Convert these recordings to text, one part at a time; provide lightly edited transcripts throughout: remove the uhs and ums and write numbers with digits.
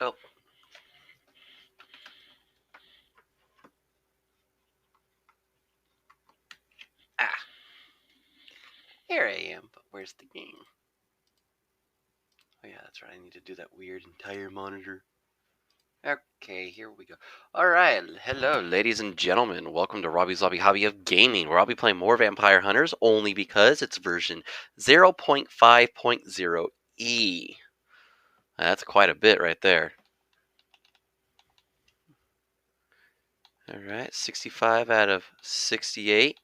Oh. Ah. Here I am, but where's the game? Oh yeah, that's right. I need to do that weird entire monitor. Okay, here we go. Alright, hello ladies and gentlemen. Welcome to Robbie's Lobby Hobby of Gaming, where I'll be playing more Vampire Hunters, only because it's version 0.5.0e. That's quite a bit right there. Alright, 65 out of 68.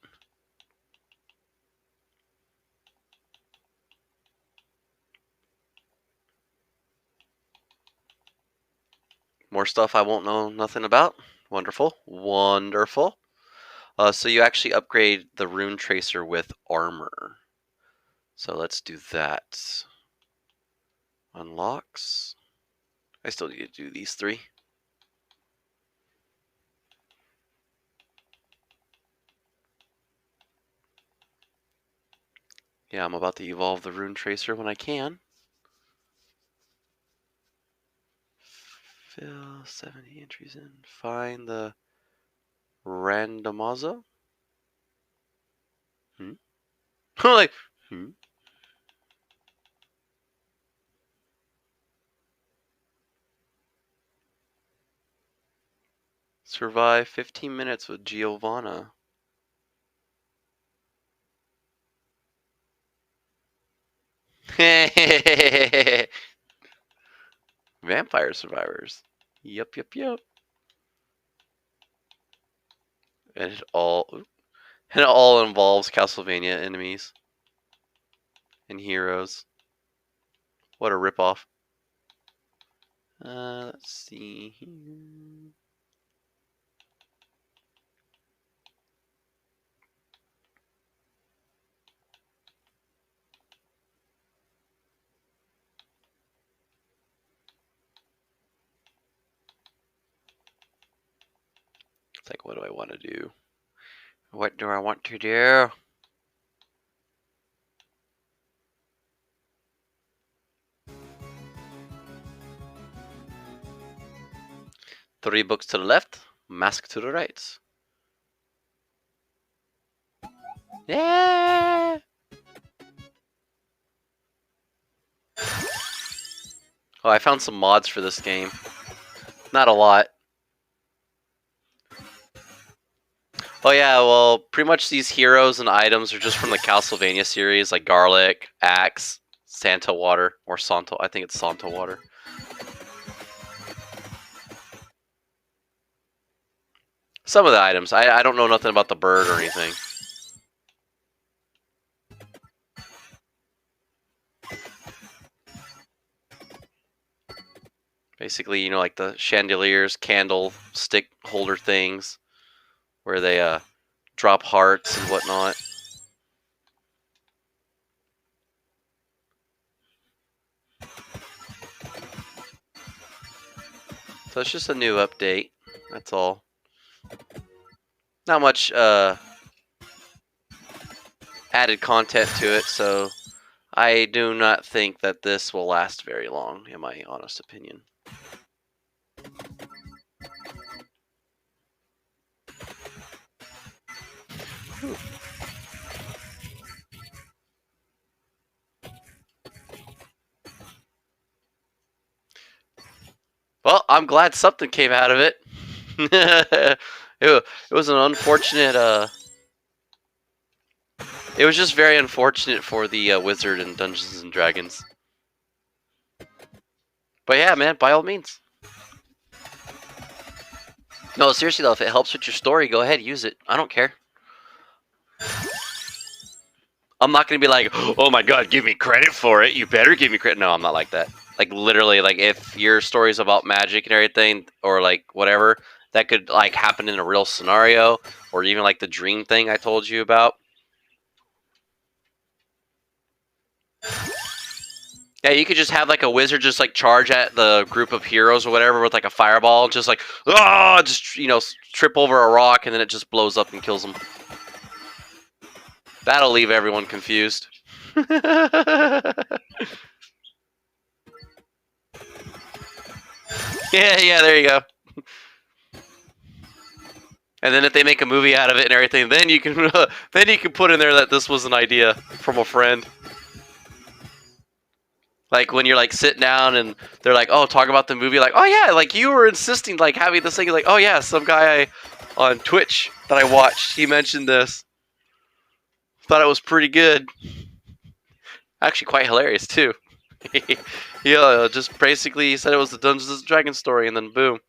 More stuff I won't know nothing about. Wonderful. Wonderful. So you actually upgrade the Rune Tracer with armor. So let's do that. Unlocks. I still need to do these three. Yeah, I'm about to evolve the Rune Tracer when I can. Fill 70 entries in. Find the randomizer. Like, Survive 15 minutes with Giovanna. Vampire survivors. Yup. And it all involves Castlevania enemies and heroes. What a ripoff. Let's see here. It's like, what do I want to do? What do I want to do? Three books to the left, mask to the right. Yeah! Oh, I found some mods for this game. Not a lot. Oh yeah, well, pretty much these heroes and items are just from the Castlevania series, like Garlic, Axe, Santa Water, or Santo. I think it's Santo Water. Some of the items. I don't know nothing about the bird or anything. Basically, you know, like the chandeliers, candle stick holder things, where they drop hearts and whatnot. So it's just a new update. That's all. Not much added content to it, so I do not think that this will last very long, in my honest opinion. Ooh. Well, I'm glad something came out of it. It was an unfortunate. It was just very unfortunate for the wizard in Dungeons and Dragons. But yeah, man, by all means. No, seriously though, if it helps with your story, go ahead, use it. I don't care. I'm not gonna be like, oh my god, give me credit for it. You better give me credit. No, I'm not like that. Like literally, like if your story's about magic and everything, or like whatever, that could like happen in a real scenario, or even like the dream thing I told you about. Yeah, you could just have like a wizard just like charge at the group of heroes or whatever with like a fireball, just like just trip over a rock and then it just blows up and kills them. That'll leave everyone confused. Yeah, there you go. And then if they make a movie out of it and everything, then you can put in there that this was an idea from a friend. Like when you're like sitting down and they're like, "Oh, talk about the movie." Like, "Oh yeah, like you were insisting like having this thing." Like, "Oh yeah, some guy on Twitch that I watched, he mentioned this. Thought it was pretty good. Actually, quite hilarious too." Yeah, just basically said it was the Dungeons and Dragons story, and then boom,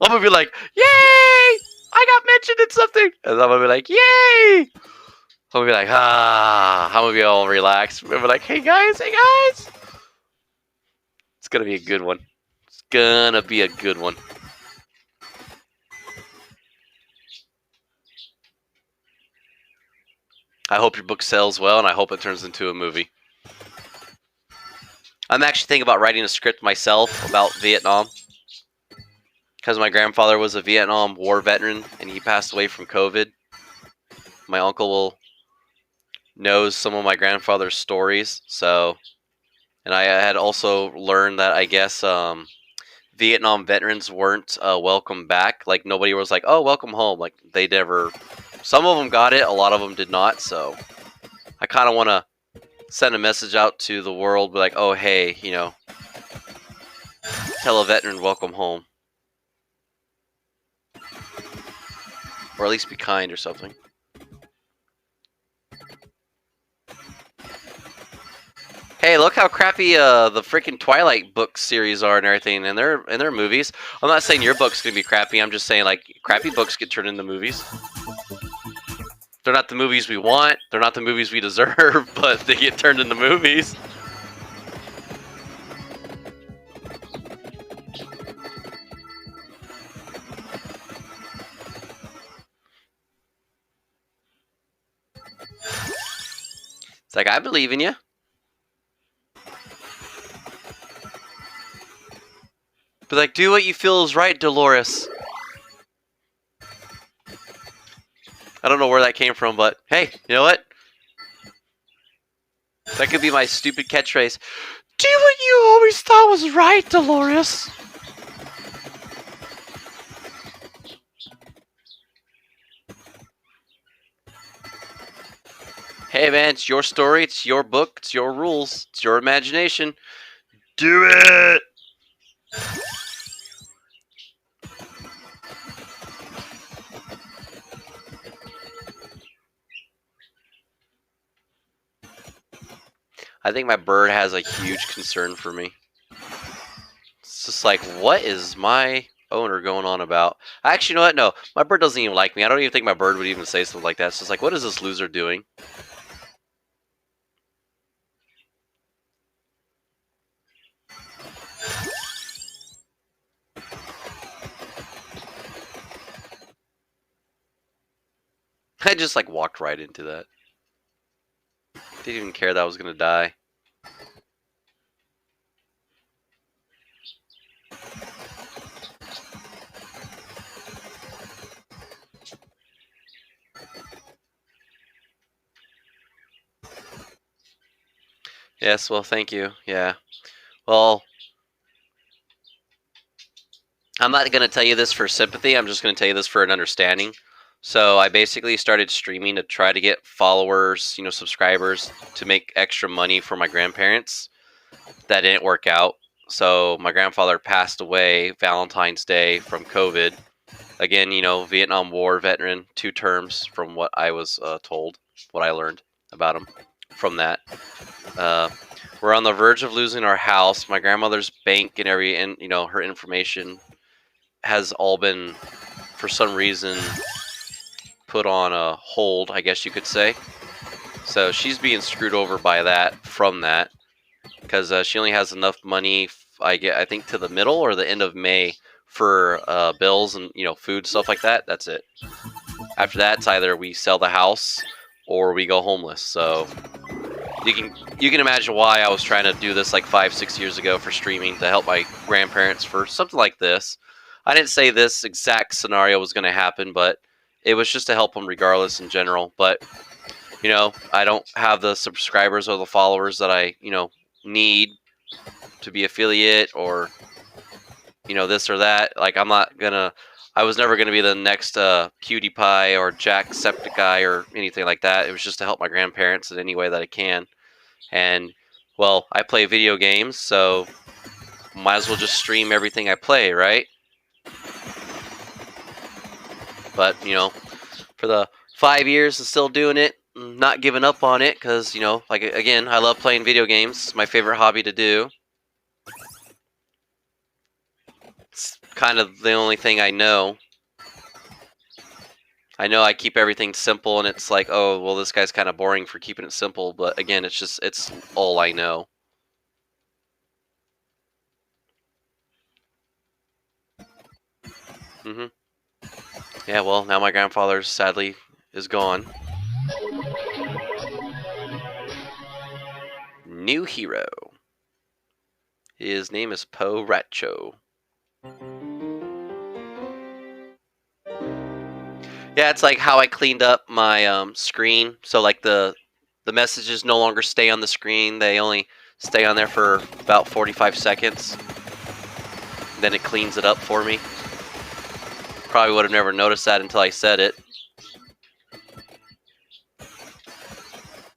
I'm gonna be like, "Yay! I got mentioned in something," and I'm gonna be like, "Yay!" I'm gonna be like, "Ah," I'm gonna be all relaxed. I'm gonna be like, hey guys," it's gonna be a good one. It's gonna be a good one. I hope your book sells well, and I hope it turns into a movie. I'm actually thinking about writing a script myself about Vietnam, because my grandfather was a Vietnam War veteran, and he passed away from COVID. My uncle knows some of my grandfather's stories, so, and I had also learned that I guess Vietnam veterans weren't welcome back. Like nobody was like, "Oh, welcome home." Like they never. Some of them got it, a lot of them did not. So I kind of want to send a message out to the world, be like, "Oh, hey, tell a veteran welcome home, or at least be kind or something." Hey, look how crappy the freaking Twilight book series are and everything, and their movies. I'm not saying your book's gonna be crappy. I'm just saying like crappy books get turned into movies. They're not the movies we want. They're not the movies we deserve, but they get turned into movies. It's like I believe in you. But like, do what you feel is right, Dolores. I don't know where that came from, but hey, you know what? That could be my stupid catchphrase. Do what you always thought was right, Dolores. Hey man, it's your story, it's your book, it's your rules, it's your imagination. Do it! I think my bird has a huge concern for me. It's just like, what is my owner going on about? Actually, you know what? No, my bird doesn't even like me. I don't even think my bird would even say something like that. It's just like, what is this loser doing? I just like walked right into that. Didn't even care that I was gonna die. Yes, well, thank you. Yeah. Well, I'm not going to tell you this for sympathy. I'm just going to tell you this for an understanding. So I basically started streaming to try to get followers, subscribers to make extra money for my grandparents. That didn't work out. So my grandfather passed away Valentine's Day from COVID. Again, Vietnam War veteran, 2 terms from what I was told, what I learned about him from that. Uh, we're on the verge of losing our house. My grandmother's bank and her information has all been, for some reason, put on a hold, I guess you could say. So she's being screwed over by that from that because she only has enough money. I think to the middle or the end of May for bills and food stuff like that. That's it. After that, it's either we sell the house or we go homeless. So you can imagine why I was trying to do this like 5-6 years ago for streaming to help my grandparents for something like this. I didn't say this exact scenario was going to happen, but it was just to help them regardless in general. But I don't have the subscribers or the followers that I need to be affiliate or you know, this or that. Like I was never gonna be the next PewDiePie or Jacksepticeye or anything like that. It was just to help my grandparents in any way that I can. And well, I play video games, so might as well just stream everything I play, right? But you know, for the 5 years and still doing it, not giving up on it, because you know, like again, I love playing video games. It's my favorite hobby to do. It's kind of the only thing I know. I know I keep everything simple, and it's like, oh, well, this guy's kind of boring for keeping it simple. But again, it's all I know. hmm Yeah, well, now my grandfather sadly is gone. New hero. His name is Po Ratcho. Yeah, it's like how I cleaned up my screen. So like the messages no longer stay on the screen. They only stay on there for about 45 seconds. Then it cleans it up for me. Probably would have never noticed that until I said it.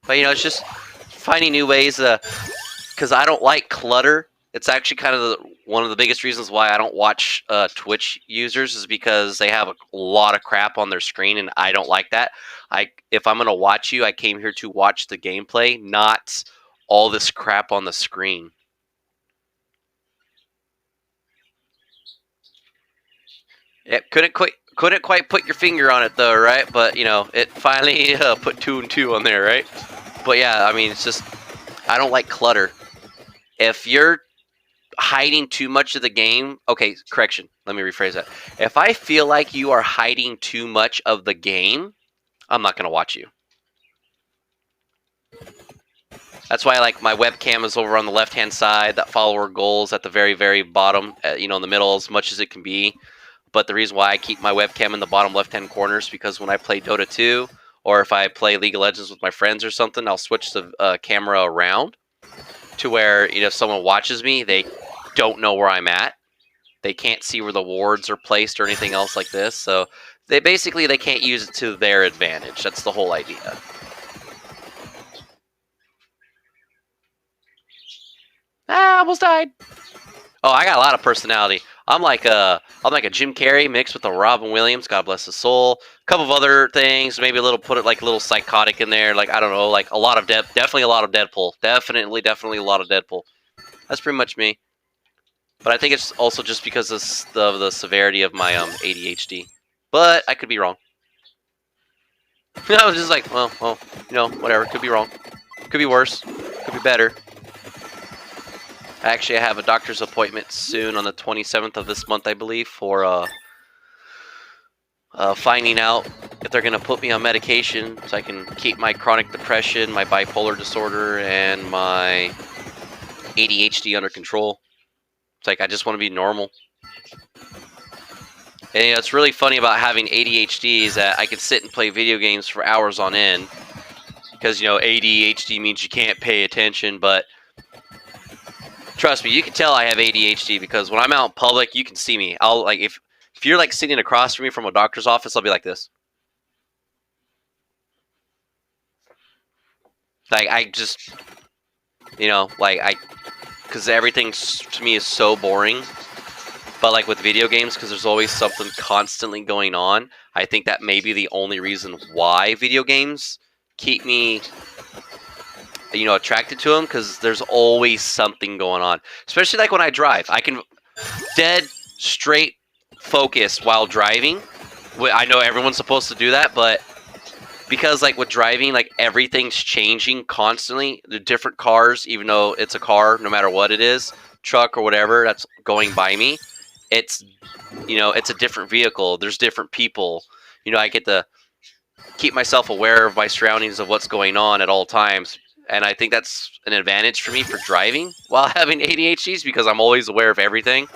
But you know, it's just finding new ways because I don't like clutter. It's actually kind of one of the biggest reasons why I don't watch Twitch users is because they have a lot of crap on their screen, and I don't like that. If I'm gonna watch you, I came here to watch the gameplay, not all this crap on the screen. Yep, couldn't quite put your finger on it though, right? But you know, it finally put 2 and 2 on there, right? But yeah, I mean, it's just I don't like clutter. If you're hiding too much of the game, okay, correction. Let me rephrase that. If I feel like you are hiding too much of the game, I'm not gonna watch you. That's why like my webcam is over on the left-hand side. That follower goal's at the very, very bottom, you know, in the middle as much as it can be. But the reason why I keep my webcam in the bottom left-hand corner is because when I play Dota 2 or if I play League of Legends with my friends or something, I'll switch the camera around to where, you know, if someone watches me, they don't know where I'm at. They can't see where the wards are placed or anything else like this. So they can't use it to their advantage. That's the whole idea. Ah, almost died. Oh, I got a lot of personality. I'm like a Jim Carrey mixed with a Robin Williams. God bless his soul. A couple of other things. Maybe put it like a little psychotic in there. Like I don't know. Like a lot of definitely a lot of Deadpool. Definitely a lot of Deadpool. That's pretty much me. But I think it's also just because of the severity of my ADHD. But I could be wrong. I was just like, well, you know, whatever. Could be wrong. Could be worse. Could be better. Actually, I have a doctor's appointment soon on the 27th of this month, I believe, for finding out if they're going to put me on medication so I can keep my chronic depression, my bipolar disorder, and my ADHD under control. It's like I just want to be normal. And you know, it's really funny about having ADHD is that I can sit and play video games for hours on end because, you know, ADHD means you can't pay attention, but trust me, you can tell I have ADHD because when I'm out in public, you can see me. I'll like if you're like sitting across from me from a doctor's office, I'll be like this. Like I just, you know, because everything to me is so boring. But like with video games, because there's always something constantly going on, I think that may be the only reason why video games keep me, you know, attracted to them, because there's always something going on. Especially like when I drive, I can dead straight focus while driving. I know everyone's supposed to do that, but because like with driving, like everything's changing constantly. The different cars, even though it's a car, no matter what it is, truck or whatever that's going by me, it's, you know, it's a different vehicle. There's different people. You know, I get to keep myself aware of my surroundings of what's going on at all times. And I think that's an advantage for me for driving while having ADHDs because I'm always aware of everything.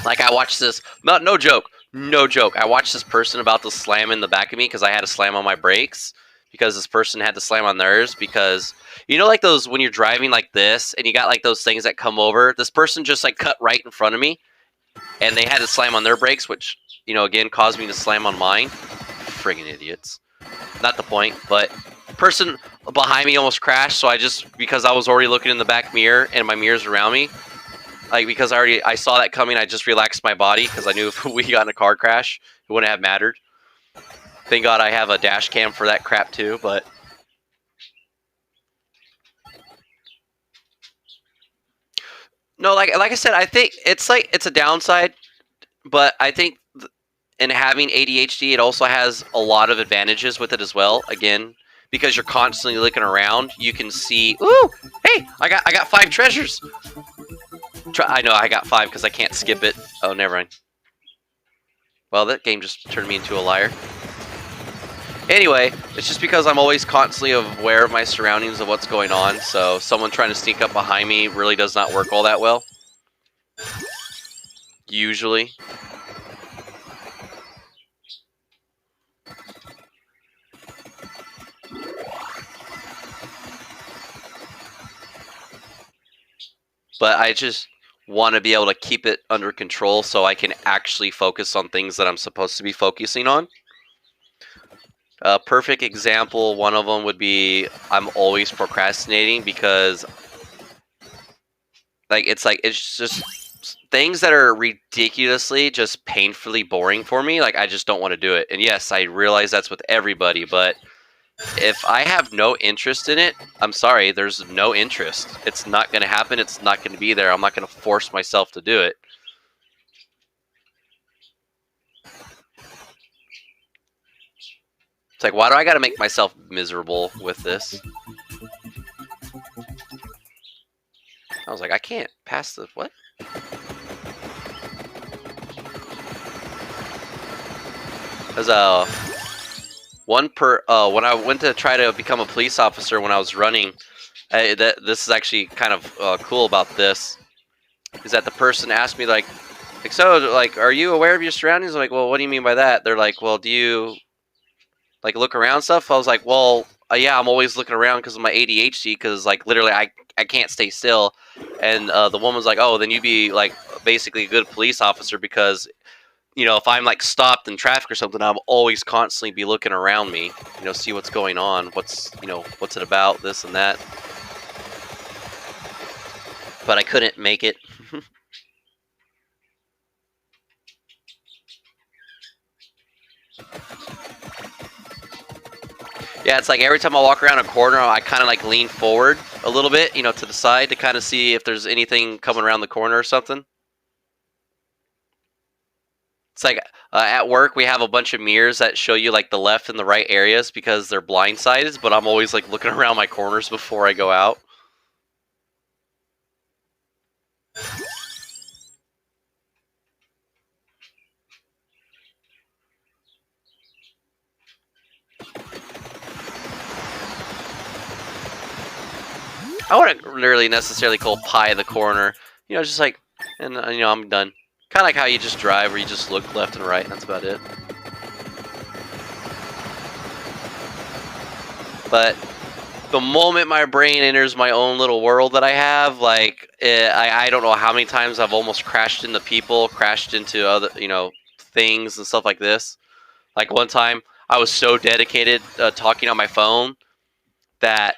Like I watched this, no joke. I watched this person about to slam in the back of me because I had to slam on my brakes because this person had to slam on theirs because you know like those when you're driving like this and you got like those things that come over. This person just like cut right in front of me, and they had to slam on their brakes, which again caused me to slam on mine. Friggin' idiots. Not the point, but person behind me almost crashed, so because I was already looking in the back mirror and my mirror's around me, like because I saw that coming, I just relaxed my body because I knew if we got in a car crash, it wouldn't have mattered. Thank God I have a dash cam for that crap too, but no, like I said, I think it's a downside, but I think in having ADHD, it also has a lot of advantages with it as well. Again, because you're constantly looking around, you can see. Ooh, hey, I got 5 treasures. I know I got 5 because I can't skip it. Oh, never mind. Well, that game just turned me into a liar. Anyway, it's just because I'm always constantly aware of my surroundings of what's going on. So someone trying to sneak up behind me really does not work all that well. Usually. But I just want to be able to keep it under control so I can actually focus on things that I'm supposed to be focusing on. A perfect example, one of them would be I'm always procrastinating because it's just things that are ridiculously just painfully boring for me. Like I just don't want to do it. And yes, I realize that's with everybody, but if I have no interest in it, I'm sorry, there's no interest. It's not going to happen. It's not going to be there. I'm not going to force myself to do it. It's like, why do I got to make myself miserable with this? I was like, I can't pass the what? There's when I went to try to become a police officer when I was running. This is actually kind of cool about this. Is that the person asked me like, so like, are you aware of your surroundings? I'm like, well, what do you mean by that? They're like, well, do you like look around stuff? I was like, well, yeah, I'm always looking around because of my ADHD. Because like literally, I can't stay still. And the woman's like, oh, then you'd be like basically a good police officer because if I'm like stopped in traffic or something, I'll always constantly be looking around me, see what's going on, what's it about, this and that. But I couldn't make it. Yeah, it's like every time I walk around a corner, I kind of like lean forward a little bit, to the side to kind of see if there's anything coming around the corner or something. It's like at work, we have a bunch of mirrors that show you like the left and the right areas because they're blindsided, but I'm always like looking around my corners before I go out. I wouldn't really necessarily call pie the corner. Just like, and I'm done. Kind of like how you just drive, where you just look left and right, and that's about it. But the moment my brain enters my own little world that I have, like, I don't know how many times I've almost crashed into people, crashed into other, things and stuff like this. Like one time, I was so dedicated talking on my phone that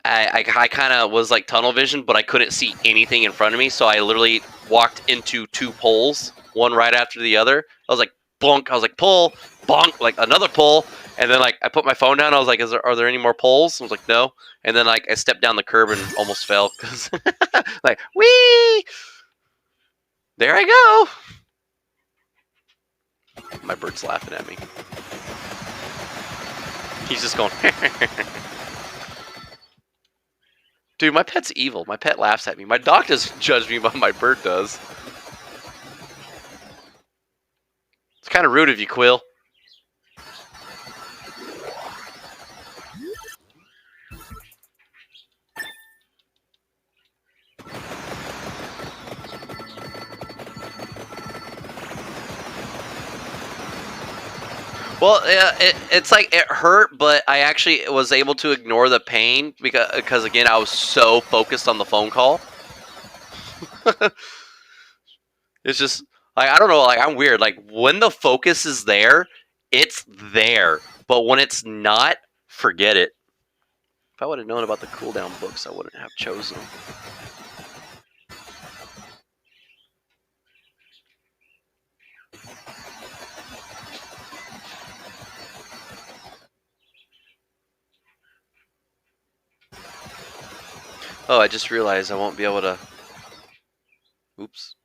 I kind of was like tunnel vision, but I couldn't see anything in front of me. So I literally walked into 2 poles, one right after the other. I was like, bonk. I was like, pull, bonk, like another pull. And then like I put my phone down. I was like, are there any more poles? I was like, no. And then like I stepped down the curb and almost fell because like, whee! There I go. My bird's laughing at me. He's just going. Dude, my pet's evil. My pet laughs at me. My dog doesn't judge me, but my bird does. It's kind of rude of you, Quill. Well, it's like it hurt, but I actually was able to ignore the pain because again, I was so focused on the phone call. It's just like I don't know, like I'm weird. Like when the focus is there, it's there, but when it's not, forget it. If I would have known about the cooldown books, I wouldn't have chosen them. Oh, I just realized I won't be able to. Oops.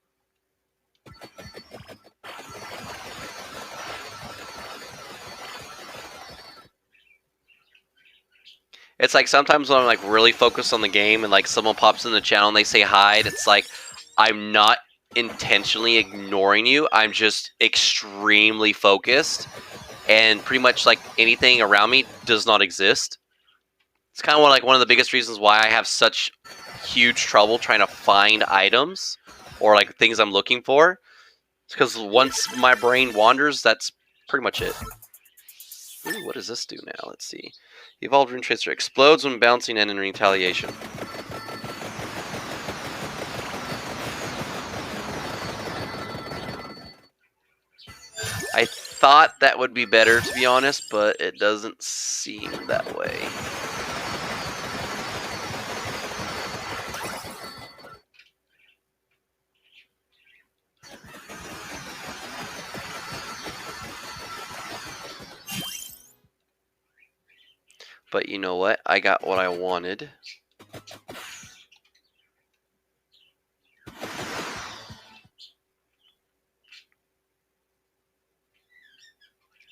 It's like sometimes when I'm like really focused on the game and like someone pops in the channel and they say hi, and it's like I'm not intentionally ignoring you. I'm just extremely focused, and pretty much like anything around me does not exist. It's kind of like one of the biggest reasons why I have such huge trouble trying to find items or like things I'm looking for. It's because once my brain wanders, that's pretty much it. Ooh, what does this do now? Let's see. The evolved rune tracer explodes when bouncing and in retaliation. I thought that would be better, to be honest, but it doesn't seem that way. But you know what? I got what I wanted.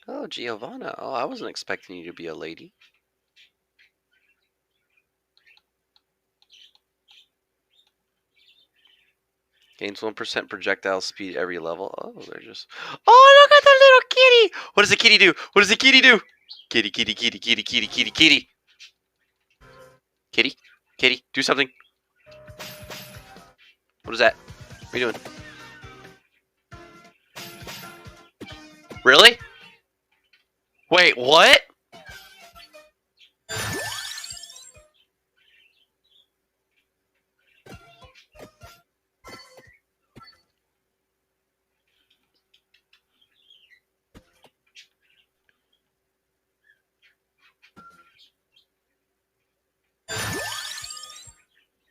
Oh, Giovanna. Oh, I wasn't expecting you to be a lady. Gains 1% projectile speed every level. Oh, they're just... Oh, look at the little kitty! What does the kitty do? What does the kitty do? Kitty, kitty, kitty, kitty, kitty, kitty, kitty. Kitty? Kitty, do something. What is that? What are you doing? Really? Wait, what?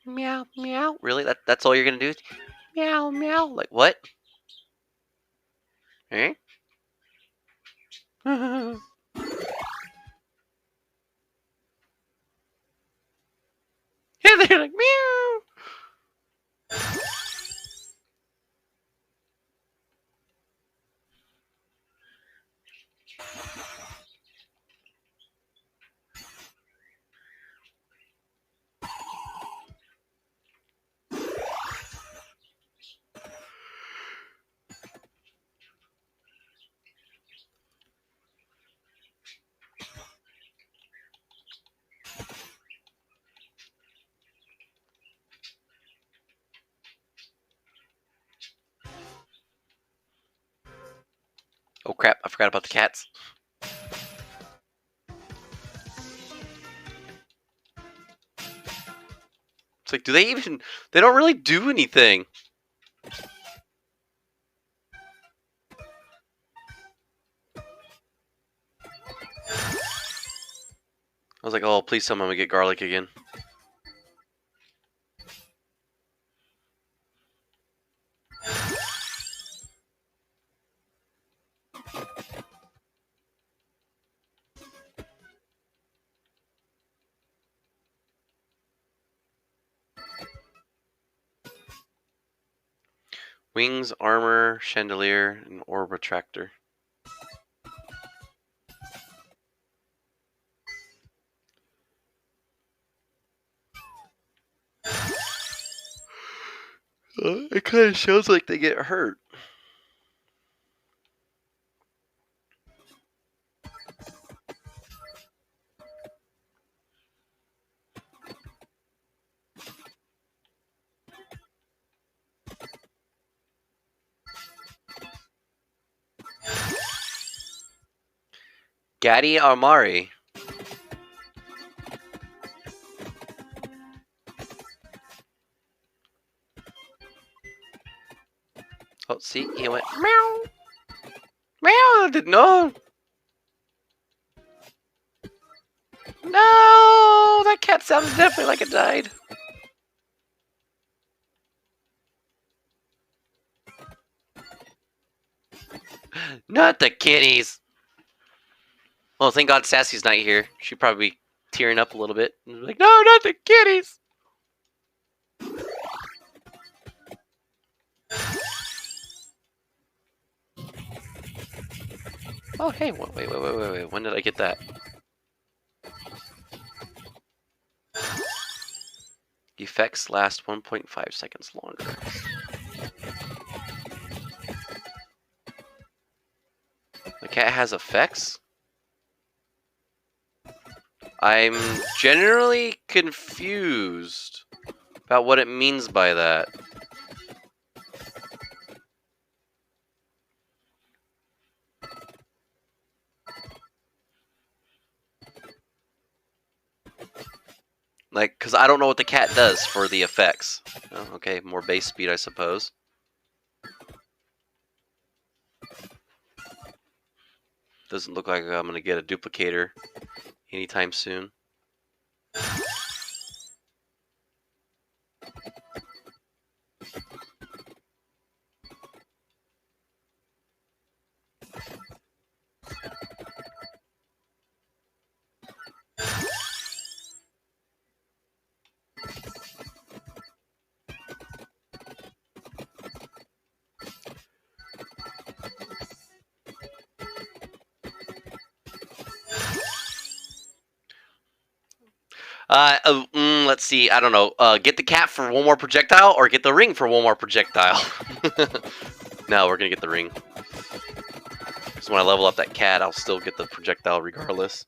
Meow, meow. Really? That's all you're gonna do? Meow, meow. Like what? Eh? Yeah, they're like meow. Oh crap! I forgot about the cats. It's like, do they even? They don't really do anything. I was like, oh, please tell me I'm gonna get garlic again. Wings, armor, chandelier, and orb retractor. It kind of shows like they get hurt. Gaddy Amari. Oh, see, he went meow. Meow. I didn't know. No, that cat sounds definitely like it died. Not the kitties. Oh, thank God Sassy's not here. She'd probably be tearing up a little bit. Like, no, not the kitties. Oh, hey, wait. When did I get that? Effects last 1.5 seconds longer. The cat has effects? I'm generally confused about what it means by that. Like, because I don't know what the cat does for the effects. Oh, okay, more base speed, I suppose. Doesn't look like I'm going to get a duplicator anytime soon. Let's see. I don't know. Get the cat for one more projectile, or get the ring for one more projectile. No, we're gonna get the ring. Because when I level up that cat, I'll still get the projectile regardless.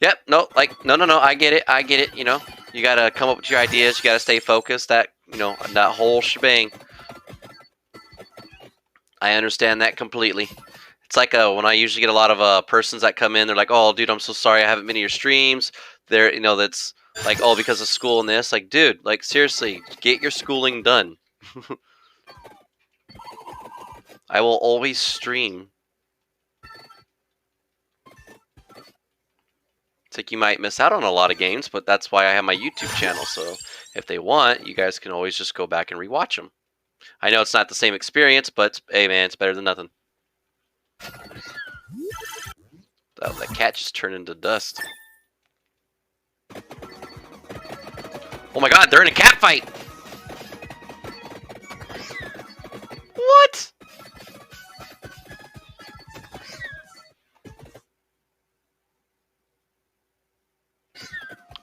Yep. No. Like no. I get it. I get it. You know, you gotta come up with your ideas. You gotta stay focused. That that whole shebang. I understand that completely. It's like when I usually get a lot of persons that come in, they're like, "Oh, dude, I'm so sorry, I haven't been to your streams." They're, that's like, "Oh, because of school and this." Like, dude, like seriously, get your schooling done. I will always stream. It's like you might miss out on a lot of games, but that's why I have my YouTube channel. So if they want, you guys can always just go back and rewatch them. I know it's not the same experience, but hey, man, it's better than nothing. That cat just turned into dust. Oh my God, they're in a cat fight. What?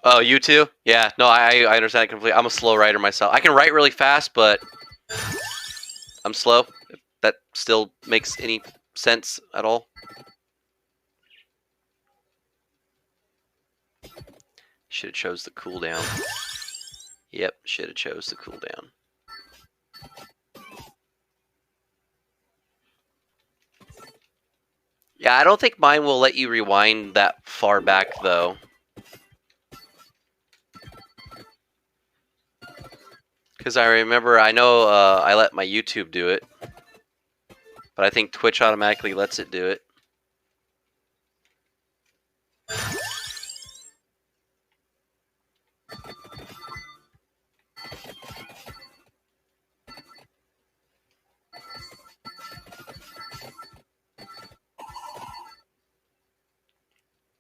Oh, you too? Yeah, no, I understand it completely. I'm a slow writer myself. I can write really fast, but I'm slow. If that still makes any sense at all. Should have chose the cooldown. Yep, should have chose the cooldown. Yeah, I don't think mine will let you rewind that far back, though. Because I know I let my YouTube do it. But I think Twitch automatically lets it do it.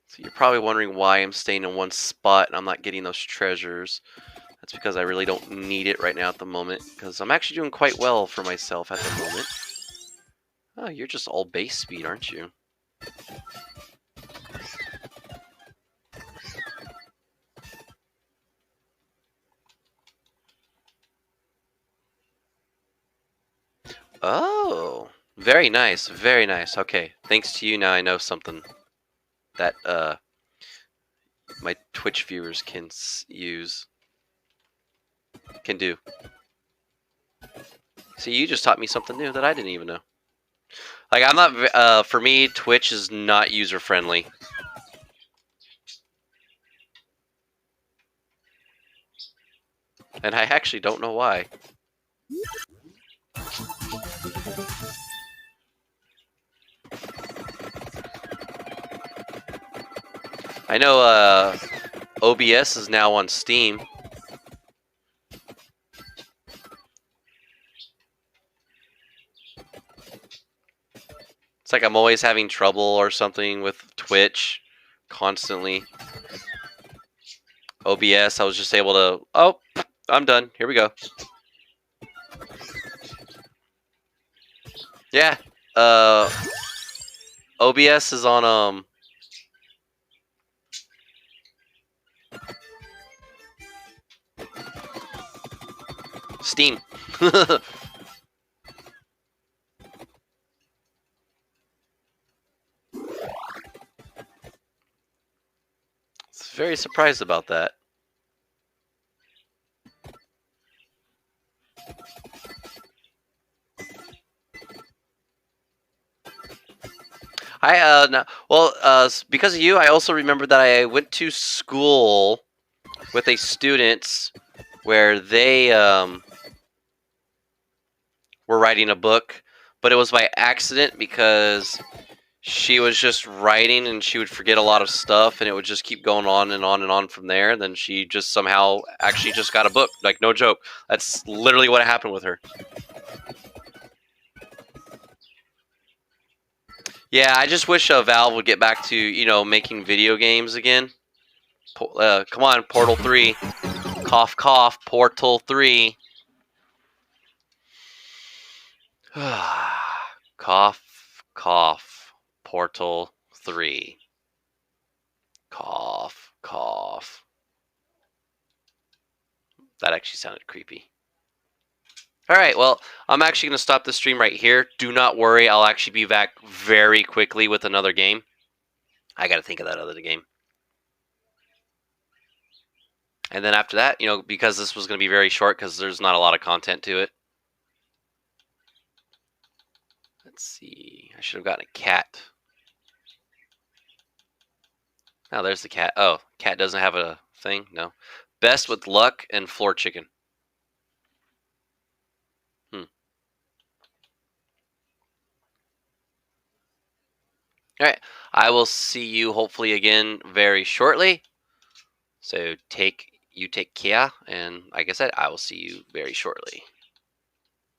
So you're probably wondering why I'm staying in one spot and I'm not getting those treasures. That's because I really don't need it right now at the moment. Because I'm actually doing quite well for myself at the moment. Oh, you're just all base speed, aren't you? Oh, very nice, very nice. Okay, thanks to you, now I know something that my Twitch viewers can do. See, you just taught me something new that I didn't even know. Like, I'm not, for me, Twitch is not user-friendly. And I actually don't know why. I know, OBS is now on Steam. It's like I'm always having trouble or something with Twitch constantly. OBS, I was just able to... Oh, I'm done. Here we go. Yeah. OBS is on, Steam. Very surprised about that. No, well, because of you, I also remember that I went to school with a student where they were writing a book, but it was by accident because she was just writing and she would forget a lot of stuff and it would just keep going on and on and on from there. And then she just somehow actually just got a book. Like, no joke. That's literally what happened with her. Yeah, I just wish Valve would get back to, you know, making video games again. Come on, Portal 3. Cough, cough, Portal 3. Cough, cough, Portal 3. Cough, cough. That actually sounded creepy. Alright, well, I'm actually going to stop the stream right here. Do not worry, I'll actually be back very quickly with another game. I got to think of that other game. And then after that, you know, because this was going to be very short because there's not a lot of content to it. Let's see. I should have gotten a cat. Oh, there's the cat. Oh, cat doesn't have a thing? No. Best with luck and floor chicken. Alright, I will see you hopefully again very shortly. So you take care, and like I said, I will see you very shortly.